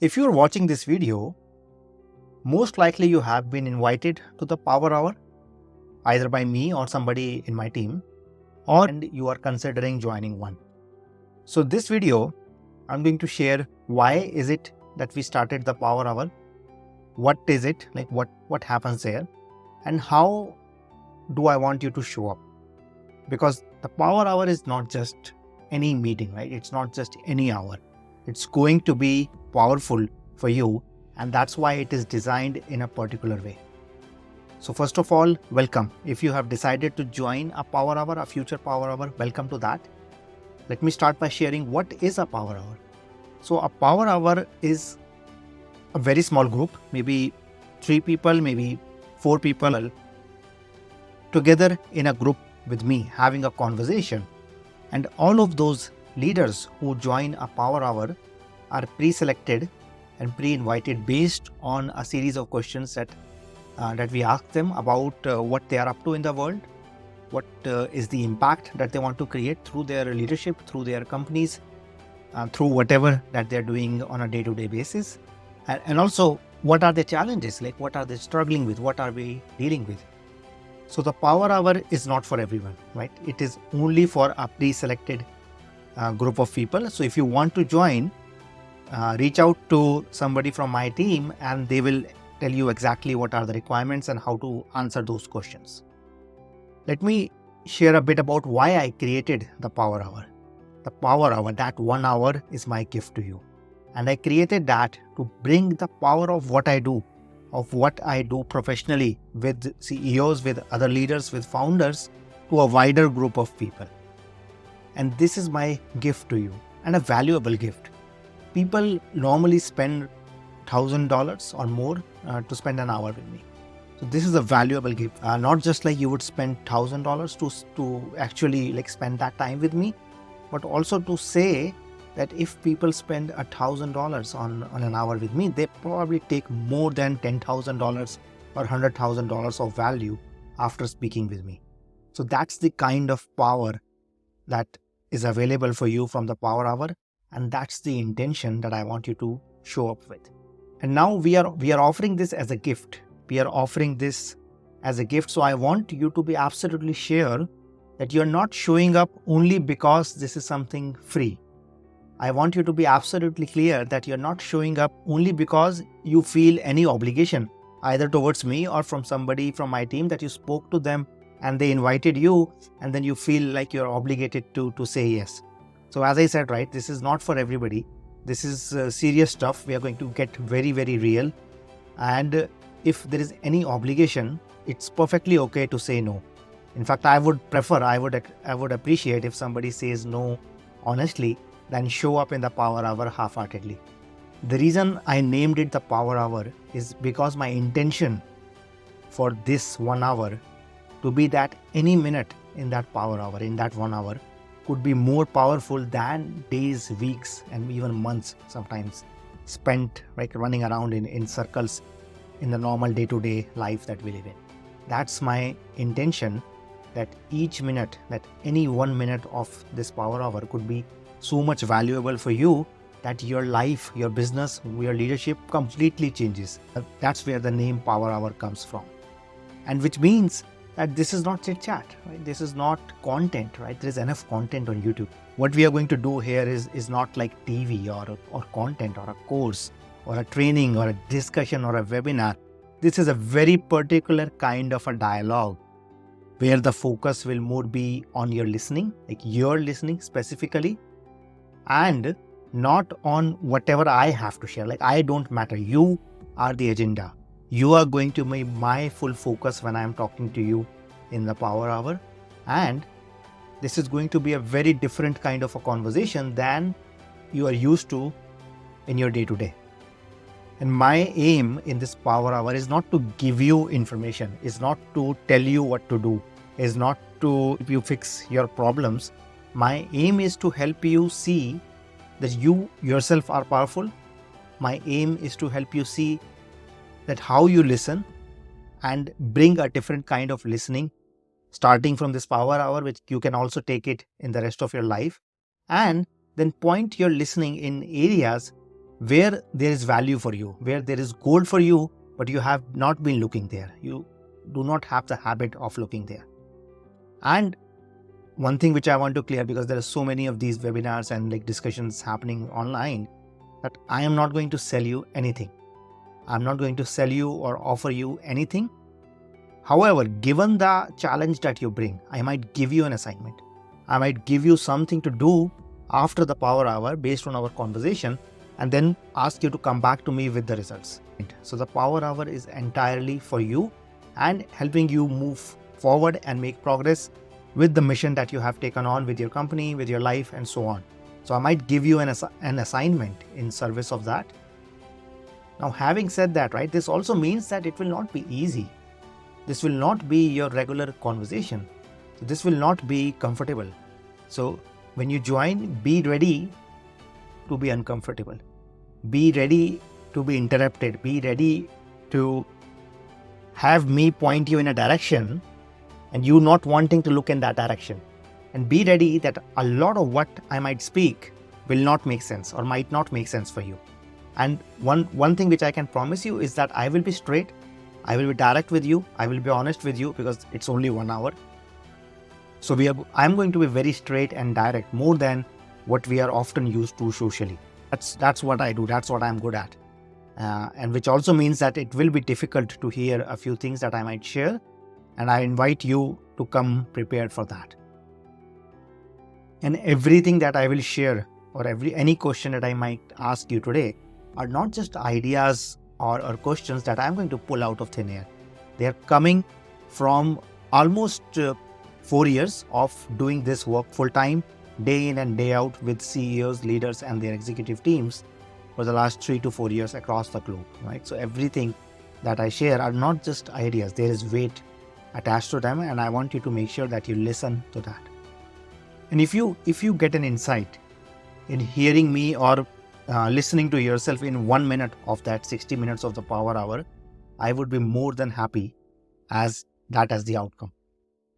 If you're watching this video, most likely you have been invited to the Power Hour, either by me or somebody in my team, or you are considering joining one. So this video, I'm going to share why is it that we started the Power Hour, what is it, like what happens there, and how do I want you to show up. Because the Power Hour is not just any meeting, right? It's not just any hour. It's going to be powerful for you, and that's why it is designed in a particular way. So first of all, welcome. If you have decided to join a Power Hour, a future Power Hour, welcome to that. Let me start by sharing what is a Power Hour. So a Power Hour is a very small group, maybe 3 people, maybe 4 people together in a group with me having a conversation. And all of those leaders who join a Power Hour are pre-selected and pre-invited based on a series of questions that we ask them about what they are up to in the world, what is the impact that they want to create through their leadership, through their companies, through whatever that they're doing on a day-to-day basis. And also, what are the challenges? Like, what are they struggling with? What are we dealing with? So the Power Hour is not for everyone, right? It is only for a pre-selected group of people. So if you want to join, reach out to somebody from my team and they will tell you exactly what are the requirements and how to answer those questions. Let me share a bit about why I created the Power Hour. The Power Hour, that 1 hour is my gift to you. And I created that to bring the power of what I do professionally with CEOs, with other leaders, with founders to a wider group of people. And this is my gift to you, and a valuable gift. People normally spend $1,000 or more to spend an hour with me. So this is a valuable gift. Not just like you would spend $1,000 to actually like spend that time with me, but also to say that if people spend $1,000 on an hour with me, they probably take more than $10,000 or $100,000 of value after speaking with me. So that's the kind of power that is available for you from the Power Hour, and that's the intention that I want you to show up with. And now we are offering this as a gift. We are offering this as a gift. So I want you to be absolutely sure that you're not showing up only because this is something free. I want you to be absolutely clear that you're not showing up only because you feel any obligation, either towards me or from somebody from my team, that you spoke to them and they invited you and then you feel like you're obligated to say yes. So as I said, right, this is not for everybody. This is serious stuff. We are going to get very, very real. And if there is any obligation, it's perfectly okay to say no. In fact, I would appreciate if somebody says no honestly than show up in the Power Hour half-heartedly. The reason I named it the Power Hour is because my intention for this 1 hour to be that any minute in that Power Hour, in that 1 hour, could be more powerful than days, weeks, and even months sometimes spent like running around in circles in the normal day-to-day life that we live in. That's my intention, that each minute, that any 1 minute of this Power Hour could be so much valuable for you that your life, your business, your leadership completely changes. That's where the name Power Hour comes from. And which means that this is not chit chat, right? This is not content, right? There is enough content on YouTube. What we are going to do here is not like TV or content or a course or a training or a discussion or a webinar. This is a very particular kind of a dialogue where the focus will more be on your listening, like your listening specifically, and not on whatever I have to share. Like, I don't matter. You are the agenda. You are going to be my full focus when I'm talking to you in the Power Hour. And this is going to be a very different kind of a conversation than you are used to in your day-to-day. And my aim in this Power Hour is not to give you information, is not to tell you what to do, is not to help you fix your problems. My aim is to help you see that you yourself are powerful. My aim is to help you see that how you listen and bring a different kind of listening, starting from this Power Hour, which you can also take it in the rest of your life, and then point your listening in areas where there is value for you, where there is gold for you, but you have not been looking there. You do not have the habit of looking there. And one thing which I want to clear, because there are so many of these webinars and like discussions happening online, that I am not going to sell you anything. I'm not going to sell you or offer you anything. However, given the challenge that you bring, I might give you an assignment. I might give you something to do after the power hour based on our conversation, and then ask you to come back to me with the results. So the power hour is entirely for you and helping you move forward and make progress with the mission that you have taken on with your company, with your life, and so on. So I might give you an assignment in service of that. Now, having said that, right, this also means that it will not be easy. This will not be your regular conversation. So this will not be comfortable. So when you join, be ready to be uncomfortable. Be ready to be interrupted. Be ready to have me point you in a direction and you not wanting to look in that direction. And be ready that a lot of what I might speak will not make sense or might not make sense for you. And one thing which I can promise you is that I will be straight, I will be direct with you, I will be honest with you, because it's only 1 hour. So I'm going to be very straight and direct, more than what we are often used to socially. That's what I do, that's what I'm good at. And which also means that it will be difficult to hear a few things that I might share, and I invite you to come prepared for that. And everything that I will share, or any question that I might ask you today, are not just ideas or questions that I'm going to pull out of thin air. They are coming from almost 4 years of doing this work full time, day in and day out, with CEOs, leaders, and their executive teams for the last 3 to 4 years across the globe, right? So everything that I share are not just ideas. There is weight attached to them, and I want you to make sure that you listen to that. And if you get an insight in hearing me or listening to yourself in 1 minute of that 60 minutes of the power hour, I would be more than happy as the outcome.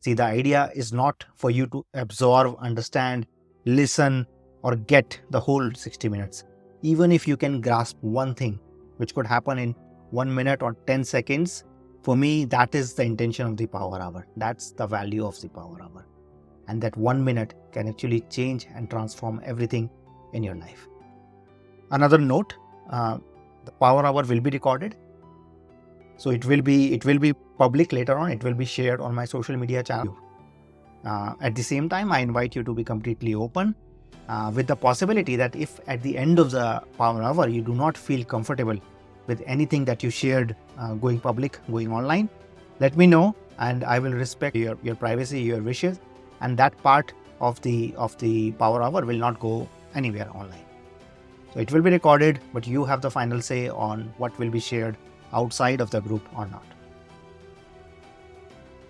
See, the idea is not for you to absorb, understand, listen, or get the whole 60 minutes. Even if you can grasp one thing, which could happen in 1 minute or 10 seconds, for me, that is the intention of the power hour. That's the value of the power hour. And that 1 minute can actually change and transform everything in your life. Another note, the power hour will be recorded. So it will be public later on. It will be shared on my social media channel. At the same time, I invite you to be completely open, with the possibility that if at the end of the power hour you do not feel comfortable with anything that you shared going public, going online, let me know, and I will respect your privacy, your wishes, and that part of the power hour will not go anywhere online. So it will be recorded, but you have the final say on what will be shared outside of the group or not.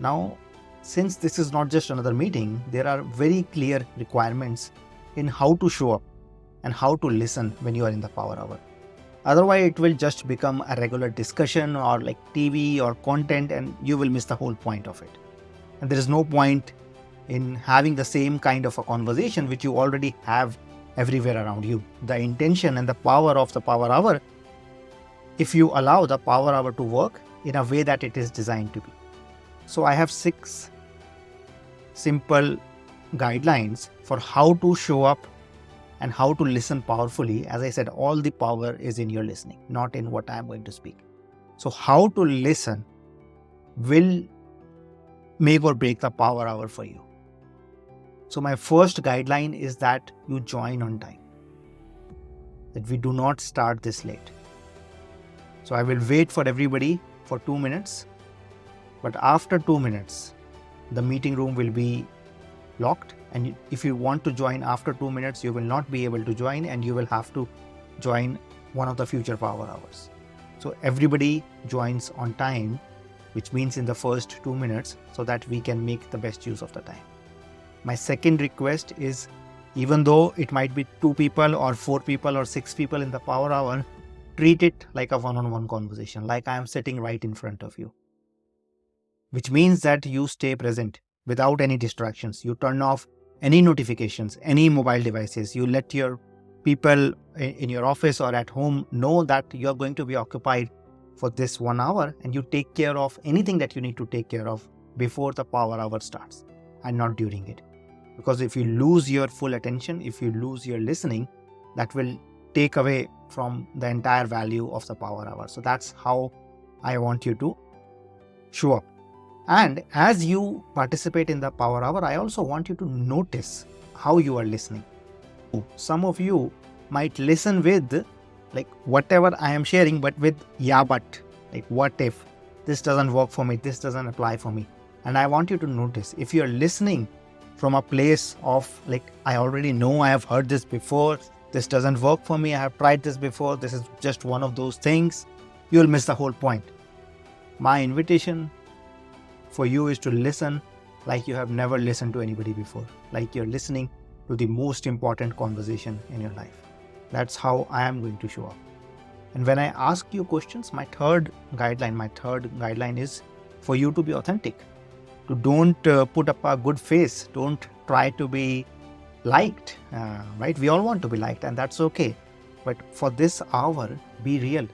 Now, since this is not just another meeting, there are very clear requirements in how to show up and how to listen when you are in the power hour. Otherwise, it will just become a regular discussion or like TV or content, and you will miss the whole point of it. And there is no point in having the same kind of a conversation which you already have everywhere around you. The intention and the power of the power hour, if you allow the power hour to work in a way that it is designed to be. So I have 6 simple guidelines for how to show up and how to listen powerfully. As I said, all the power is in your listening, not in what I am going to speak. So how to listen will make or break the power hour for you. So my first guideline is that you join on time, that we do not start this late. So I will wait for everybody for 2 minutes, but after 2 minutes, the meeting room will be locked. And if you want to join after 2 minutes, you will not be able to join, and you will have to join one of the future power hours. So everybody joins on time, which means in the first 2 minutes, so that we can make the best use of the time. My second request is, even though it might be 2 people or 4 people or 6 people in the power hour, treat it like a one-on-one conversation, like I am sitting right in front of you. Which means that you stay present without any distractions. You turn off any notifications, any mobile devices. You let your people in your office or at home know that you're going to be occupied for this 1 hour, and you take care of anything that you need to take care of before the power hour starts and not during it. Because if you lose your full attention, if you lose your listening, that will take away from the entire value of the power hour. So that's how I want you to show up. And as you participate in the power hour, I also want you to notice how you are listening. Some of you might listen with like whatever I am sharing, but with yeah, but like what if this doesn't work for me, this doesn't apply for me. And I want you to notice if you're listening from a place of like, I already know, I have heard this before, this doesn't work for me, I have tried this before, this is just one of those things, you'll miss the whole point. My invitation for you is to listen like you have never listened to anybody before, like you're listening to the most important conversation in your life. That's how I am going to show up. And when I ask you questions, my third guideline is for you to be authentic. To don't put up a good face. Don't try to be liked, right? We all want to be liked, and that's okay. But for this hour, be real,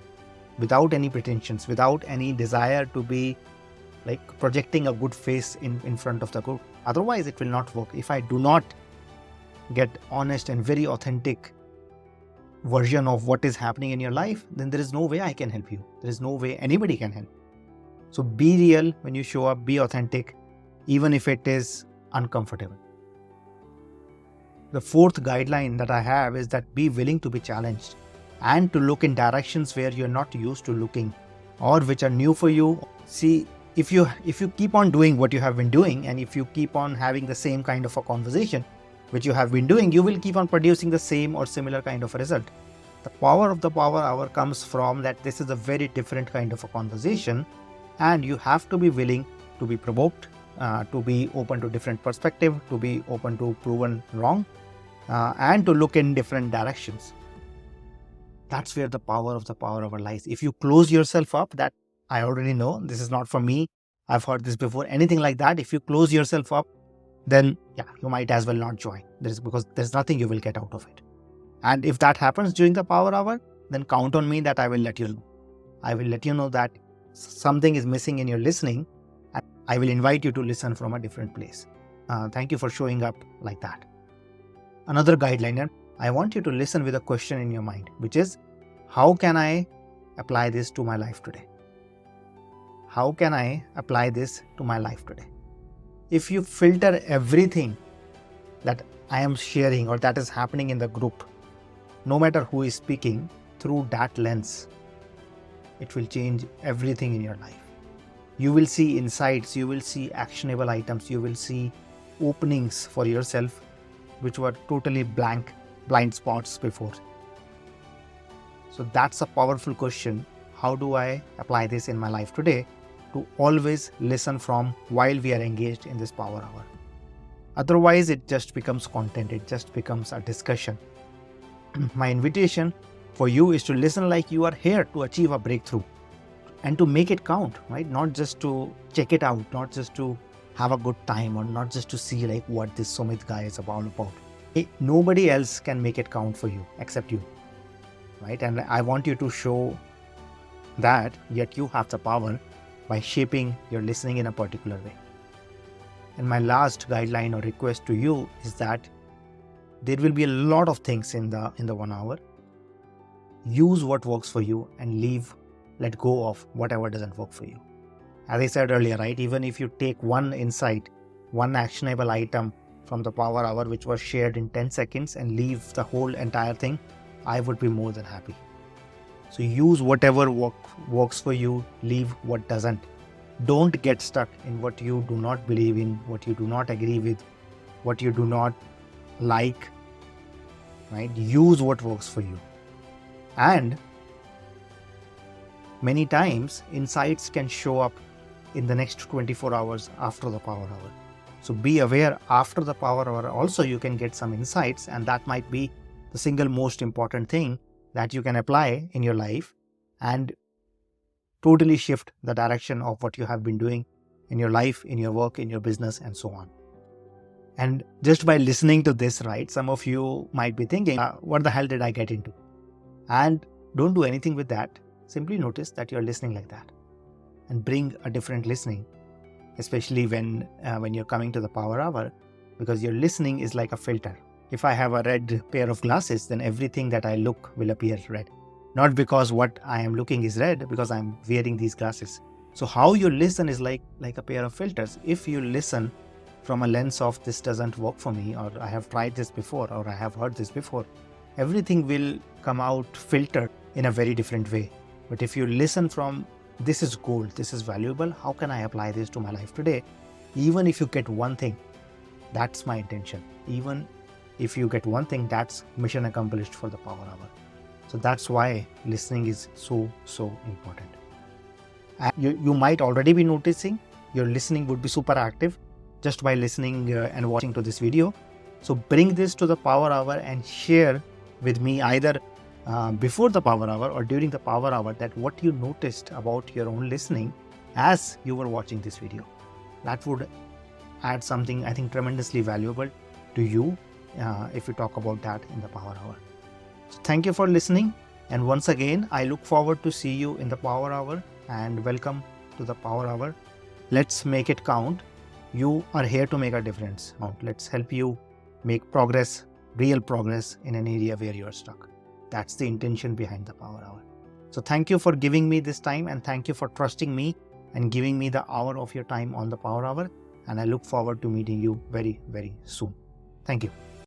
without any pretensions, without any desire to be like projecting a good face in front of the group. Otherwise, it will not work. If I do not get honest and very authentic version of what is happening in your life, then there is no way I can help you. There is no way anybody can help. So be real when you show up, be authentic, even if it is uncomfortable. The fourth guideline that I have is that be willing to be challenged and to look in directions where you're not used to looking or which are new for you. See, if you keep on doing what you have been doing, and if you keep on having the same kind of a conversation which you have been doing, you will keep on producing the same or similar kind of a result. The power of the power hour comes from that this is a very different kind of a conversation, and you have to be willing to be provoked, to be open to different perspective, to be open to proven wrong, and to look in different directions. That's where the power of the power hour lies. If you close yourself up, that I already know, this is not for me, I've heard this before, anything like that, if you close yourself up, then yeah, you might as well not join. Because there's nothing you will get out of it. And if that happens during the power hour, then count on me that I will let you know. I will let you know that something is missing in your listening, and I will invite you to listen from a different place. Thank you for showing up like that. Another guideline, I want you to listen with a question in your mind, which is, how can I apply this to my life today? How can I apply this to my life today? If you filter everything that I am sharing or that is happening in the group, no matter who is speaking, through that lens, it will change everything in your life. You will see insights, you will see actionable items, you will see openings for yourself which were totally blind spots before. So that's a powerful question. How do I apply this in my life today? To always listen from while we are engaged in this power hour. Otherwise, it just becomes content, it just becomes a discussion. My invitation for you is to listen like you are here to achieve a breakthrough and to make it count, right? Not just to check it out, not just to have a good time, or not just to see like what this Sumit guy is about. Nobody else can make it count for you except you, right? And I want you to show that yet you have the power by shaping your listening in a particular way. And my last guideline or request to you is that there will be a lot of things in the 1 hour. Use what works for you and let go of whatever doesn't work for you. As I said earlier, right, even if you take one insight, one actionable item from the power hour which was shared in 10 seconds and leave the whole entire thing, I would be more than happy. So use whatever works for you, leave what doesn't. Don't get stuck in what you do not believe in, what you do not agree with, what you do not like, right? Use what works for you. And many times, insights can show up in the next 24 hours after the power hour. So be aware, after the power hour also you can get some insights, and that might be the single most important thing that you can apply in your life and totally shift the direction of what you have been doing in your life, in your work, in your business, and so on. And just by listening to this, right, some of you might be thinking, what the hell did I get into? And don't do anything with that. Simply notice that you're listening like that and bring a different listening, especially when you're coming to the power hour, because your listening is like a filter. If I have a red pair of glasses, then everything that I look will appear red. Not because what I am looking is red, because I'm wearing these glasses. So how you listen is like a pair of filters. If you listen from a lens of this doesn't work for me, or I have tried this before, or I have heard this before, everything will come out filtered in a very different way. But if you listen from this is gold, this is valuable, how can I apply this to my life today? Even if you get one thing, that's my intention. Even if you get one thing, that's mission accomplished for the power hour. So that's why listening is so important. And you might already be noticing your listening would be super active just by listening and watching to this video. So bring this to the power hour and share with me either before the power hour or during the power hour that what you noticed about your own listening as you were watching this video. That would add something, I think, tremendously valuable to you if you talk about that in the power hour. So thank you for listening, and once again I look forward to see you in the power hour, and welcome to the power hour. Let's make it count. You are here to make a difference. Let's help you make progress, real progress in an area where you are stuck. That's the intention behind the power hour. So thank you for giving me this time, and thank you for trusting me and giving me the hour of your time on the power hour. And I look forward to meeting you very soon. Thank you.